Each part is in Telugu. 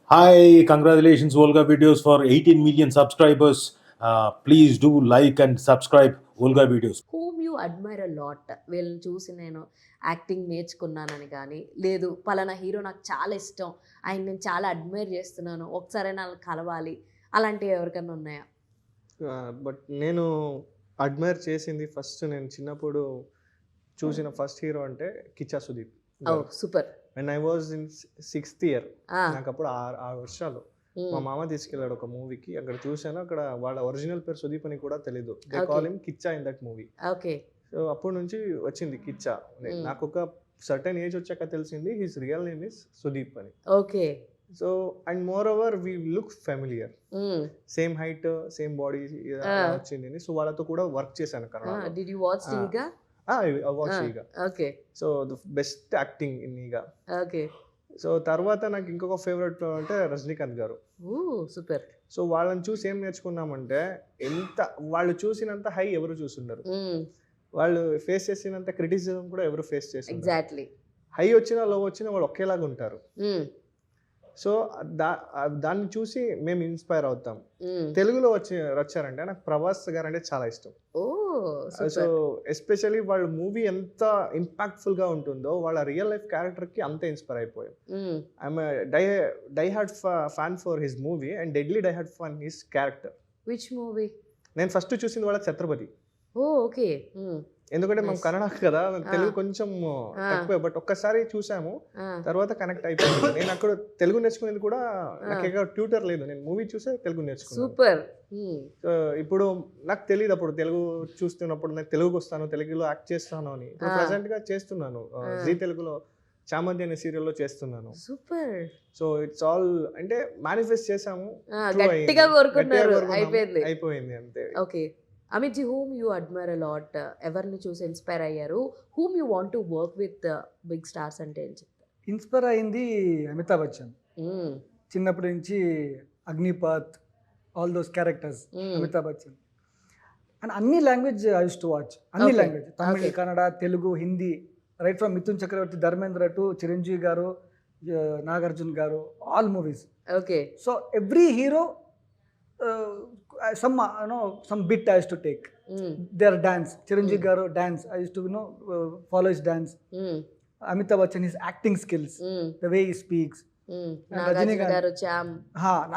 Hi, congratulations, Volga Videos, for 18 million subscribers. Please do like and subscribe Volga Videos. Whom you admire a lot వీళ్ళని చూసి నేను యాక్టింగ్ నేర్చుకున్నానని కానీ లేదు పలానా హీరో నాకు చాలా ఇష్టం ఆయన నేను చాలా అడ్మైర్ చేస్తున్నాను ఒకసారి నాకు కలవాలి అలాంటివి ఎవరికైనా ఉన్నాయా? బట్ నేను అడ్మైర్ చేసింది ఫస్ట్ నేను చిన్నప్పుడు చూసిన ఫస్ట్ హీరో అంటే Kichcha Sudeep. Oh super. And I was in 6th year. నాకు అప్పుడు 6 వర్షాలు. మా మామ తీసుకెళ్ళాడు ఒక మూవీకి, అక్కడ చూశాను. అక్కడ వాళ్ళ ఒరిజినల్ పేరు సుదీప్ అని కూడా తెలీదు. They call him Kichcha in that movie. Okay. So అప్పటి నుంచి వచ్చింది కిచ్చా. నాకు ఒక సర్టెన్ ఏజ్ వచ్చాక తెలిసింది his real name is Sudeep అని. Okay. So and more over we look familiar, same height same body వచ్చింది. సో వాళ్ళతో కూడా వర్క్ చేశాను Kannada. Did you watch Eega? I watched Eega. Okay. So the best acting in Eega. Okay. So తర్వాత నాకు ఇంకొక ఫేవరెట్ అంటే రజనీకాంత్ గారు. ఓ సూపర్. సో వాళ్ళని చూసి ఏం నేర్చుకున్నామంటే, ఎంత వాళ్ళు చూసినంత హై ఎవరు చూసుండరు, వాళ్ళు ఫేస్ చేసినంత క్రిటిసిజం కూడా ఎవరు ఫేస్ చేసి ఎగ్జాక్ట్లీ. హై వచ్చినా లో వచ్చినా వాళ్ళు ఒకేలాగా ఉంటారు. సో దాన్ని చూసి మేము ఇన్స్పైర్ అవుతాం. తెలుగులో వచ్చారంటే నాకు ప్రభాస్ గారు అంటే చాలా ఇష్టం. సో ఎస్పెషల్లీ వాళ్ళ మూవీ ఎంత ఇంపాక్ట్ఫుల్ గా ఉంటుందో వాళ్ళ రియల్ లైఫ్ క్యారెక్టర్ కి అంతే ఇన్స్పైర్ అయిపోయాం. I'm die hard fan for his movie and deadly die hard for his character. Which movie? నేను ఫస్ట్ చూసింది వాళ్ళ ఛత్రపతి. ఓకే. ఎందుకంటే మేము కన్నడ కదా, తెలుగు కొంచెం తక్కువే, బట్ ఒక్కసారి చూసాము, తర్వాత కనెక్ట్ అయిపోయింది. నేను అక్కడ తెలుగు నేర్చుకునేది కూడా నాకు ట్యూటర్ లేదు, నేను మూవీ చూసే తెలుగు నేర్చుకున్నాను. సూపర్. ఇప్పుడు నాకు తెలియదు అప్పుడు తెలుగు చూస్తున్నప్పుడు నేను తెలుగుకి వస్తాను, తెలుగులో యాక్ట్ చేస్తాను అని. ఇప్పుడు ప్రెసెంట్ గా చేస్తున్నాను, జీ తెలుగులో చామంతి అనే సీరియల్లో చేస్తున్నాను. సూపర్. సో ఇట్స్ ఆల్ అంటే మేనిఫెస్ట్ చేసాము, గట్టిగా కోరుకున్నారు, అయిపోయింది అంతే. Okay. Amit ji, whom you admire a lot, ఎవరిని చూసి ఇన్స్పైర్ అయ్యారు? Whom you want to work with big stars అంటే ఏం చెప్తారు? ఇన్స్పైర్ అయింది అమితాబ్ బచ్చన్. చిన్నప్పటి నుంచి Agneepath, all those characters, Amitabh Bachchan. And అన్ని language I use to watch, అన్ని language, Tamil, Kannada, Telugu, Hindi, right from Mithun Chakraborty, Dharmendra to Chiranjeevi గారు, నాగార్జున గారు, all movies. Okay. So every hero some bit I used to take. Their dance, Chiranjeevi garu dance, I used to follow his dance. Amitabh Bachchan, his acting skills, the way he speaks. Nagarjuna garu charm.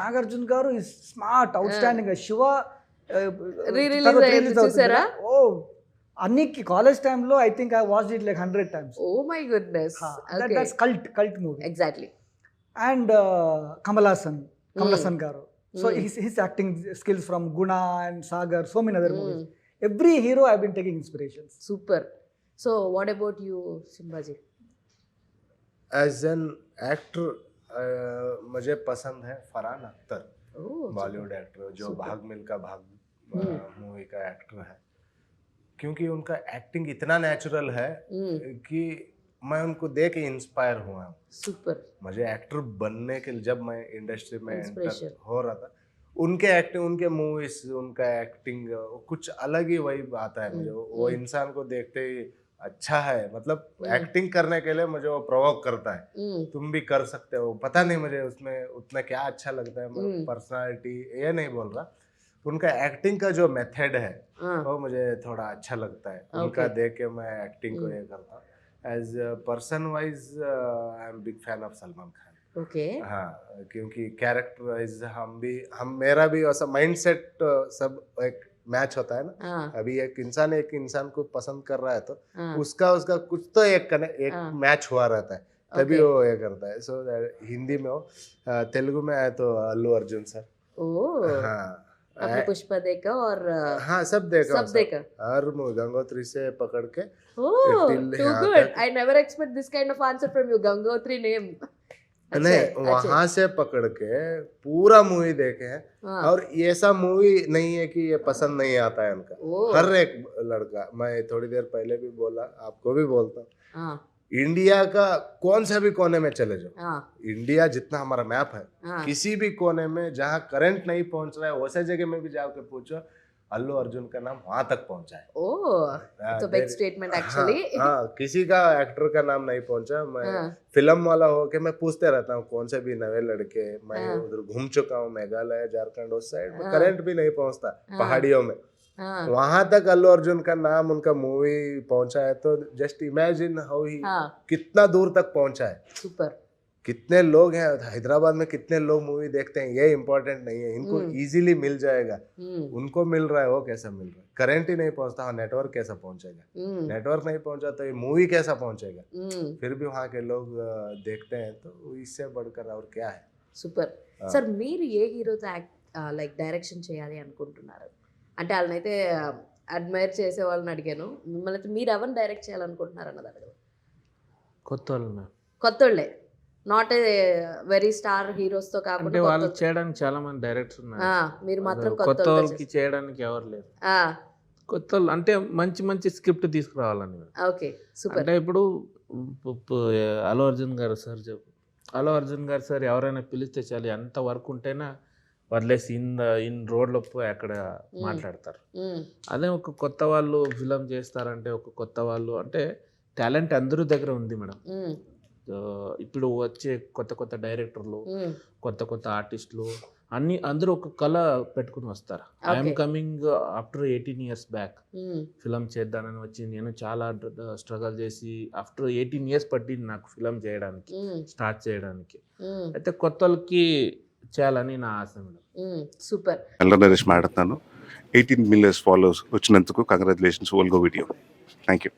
Nagarjuna garu is smart, outstanding. Shiva re-release ayindi chusara? Oh, Aniki college time lo I think I watched it like 100 times. Oh my goodness. Okay. That's cult movie. Exactly. And Kamal Hassan garu. So his acting skills from Guna and Sagar, so many other movies. Every hero I've been taking inspirations. Super. So what about you, Simbaji? As an actor, मुझे पसंद है फरहान अख्तर, बॉलीवुड एक्टर जो भाग मिल्खा भाग मूवी का एक्टर है, क्योंकि उनका एक्टिंग इतना नेचुरल है कि मैं उनको देख के इंस्पायर हुआ हूँ. सुपर. मुझे एक्टर बनने के लिए जब मैं इंडस्ट्री में एंटर हो रहा था, उनके एक्टिंग, उनके मूवीज, उनका एक्टिंग कुछ अलग ही वाइब आता है मुझे. वो इंसान को देखते ही अच्छा है, मतलब एक्टिंग करने के लिए मुझे वो प्रोवोक करता है, तुम भी कर सकते हो. पता नहीं मुझे उसमें उतना क्या अच्छा लगता है, पर्सनालिटी ये नहीं बोल रहा, उनका एक्टिंग का जो मेथड है वो मुझे थोड़ा अच्छा लगता है. उनका देख के मैं एक्टिंग को ये करता हूँ. As person wise I am big fan of Salman Khan. Okay. हाँ, क्योंकि कैरेक्टर वाइज हम मेरा भी ऐसा माइंडसेट सब एक मैच होता है ना. अभी एक इंसान को पसंद कर रहा है तो उसका कुछ तो एक मैच हुआ रहता है, तभी वो ये करता है. सो हिंदी में हो, तेलुगु में आए तो अल्लू अर्जुन सर. हाँ, आपने पुष्पा देखा और हाँ सब देखा. हर गंगोत्री से पकड़ के. Oh, too good. I never expect this kind of answer from you. Gangotri name. नहीं, वहां से पकड़ के पूरा मूवी देखे हैं. और ऐसा मूवी नहीं है कि ये पसंद नहीं आता है उनका. हर एक लड़का, मैं थोड़ी देर पहले भी बोला, आपको भी बोलता हूँ, इंडिया का कौन से भी कोने में चले जाओ, इंडिया जितना हमारा मैप है, किसी भी कोने में जहाँ करंट नहीं पहुंच रहा है वैसे जगह में भी जाके पूछो, अल्लू अर्जुन का नाम वहां तक पहुंचा है। Oh it's big statement actually. हाँ, किसी का एक्टर का नाम नहीं पहुंचा। मैं हाँ. फिल्म वाला हो के मैं पूछते रहता हूँ कौन से भी नए लड़के, मैं हाँ. उधर घूम चुका हूँ, मेघालय, झारखंड, उस साइड में हाँ. करंट भी नहीं पहुंचता हाँ. पहाड़ियों में, वहां तक अल्लू अर्जुन का नाम, उनका मूवी पहुंचा है। तो जस्ट इमेजिन हाउ ही कितना दूर तक पहुंचा है। సూపర్. कितने लोग हैं हैदराबाद में, कितने लोग मूवी देखते हैं, ये इम्पोर्टेंट नहीं है। इनको इजीली मिल जाएगा, उनको मिल रहा है, वो कैसा मिल रहा है? करंट ही नहीं पहुंचता, हाँ नेटवर्क कैसा पहुंचेगा? नेटवर्क नहीं पहुंचा तो ये मूवी कैसा पहुंचेगा? फिर भी वहाँ के लोग देखते हैं, तो इससे बढ़कर और क्या है? సూపర్. సార్ మీరు ఏ హీరోతో లైక్ డైరెక్షన్ చేయాలి అనుకుంటున్నారు? అంటే వాళ్ళనైతే అడ్మైర్ చేసే వాళ్ళని అడిగాను, మిమ్మల్ని అయితే మీరు ఎవరిని డైరెక్ట్ చేయాలనుకుంటున్నారు అన్నది అడగదు. కొత్తోళ్ళే, నాట్ వెరీ స్టార్ హీరోస్ తో అంటే కాకుండా వాళ్ళు కొత్త- చేయడానికి చాలా మంది డైరెక్టర్స్ ఉన్నారు. మీరు మాత్రం కొత్త కొత్త వాళ్ళకి చేయడానికి ఎవరు లేరు. కొత్త వాళ్ళు అంటే మంచి మంచి స్క్రిప్ట్ తీసుకురావాలని. Okay super. అంటే ఇప్పుడు అల్లు అర్జున్ గారు సార్ అల్లు అర్జున్ గారు సార్ ఎవరైనా పిలిస్తే చాలు, ఎంత వర్క్ ఉంటేనా వదిలేసి ఇన్ రోడ్లో పోయి అక్కడ మాట్లాడతారు. అదే ఒక కొత్త వాళ్ళు ఫిలం చేస్తారంటే, ఒక కొత్త వాళ్ళు అంటే టాలెంట్ అందరి దగ్గర ఉంది మేడం. ఇప్పుడు వచ్చే కొత్త కొత్త డైరెక్టర్లు, కొత్త కొత్త ఆర్టిస్టులు అందరూ ఒక కళ పెట్టుకుని వస్తారు. I'm coming after 18 years back film చేద్దానని వచ్చి నేను చాలా స్ట్రగల్ చేసి ఆఫ్టర్ 18 years పట్టింది నాకు ఫిలం చేయడానికి, స్టార్ట్ చేయడానికి. అయితే కొత్త వాళ్ళకి చేయాలని నా ఆశ మేడం. సూపర్. అల్ల నరేష్ మాట్లాడుతున్నాను. 18 million ఫాలోవర్స్ వచ్చినందుకు కంగ్రాచులేషన్స్ ఓల్గో వీడియో. Thank you.